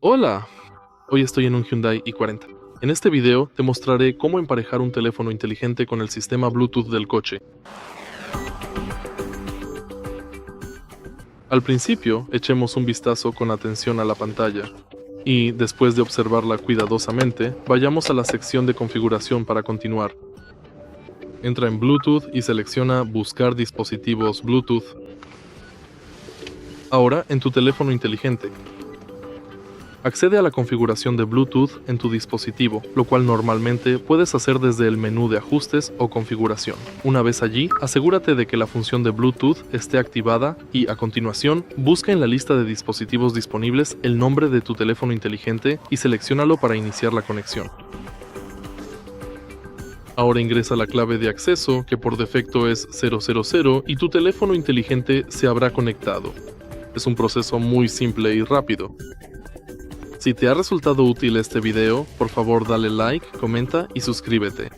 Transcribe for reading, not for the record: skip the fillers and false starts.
Hola, hoy estoy en un Hyundai i40. En este video te mostraré cómo emparejar un teléfono inteligente con el sistema Bluetooth del coche. Al principio, echemos un vistazo con atención a la pantalla y, después de observarla cuidadosamente, vayamos a la sección de configuración para continuar. Entra en Bluetooth y selecciona Buscar dispositivos Bluetooth. Ahora en tu teléfono inteligente. Accede a la configuración de Bluetooth en tu dispositivo, lo cual normalmente puedes hacer desde el menú de ajustes o configuración. Una vez allí, asegúrate de que la función de Bluetooth esté activada y, a continuación, busca en la lista de dispositivos disponibles el nombre de tu teléfono inteligente y selecciónalo para iniciar la conexión. Ahora ingresa la clave de acceso, que por defecto es 000, y tu teléfono inteligente se habrá conectado. Es un proceso muy simple y rápido. Si te ha resultado útil este video, por favor dale like, comenta y suscríbete.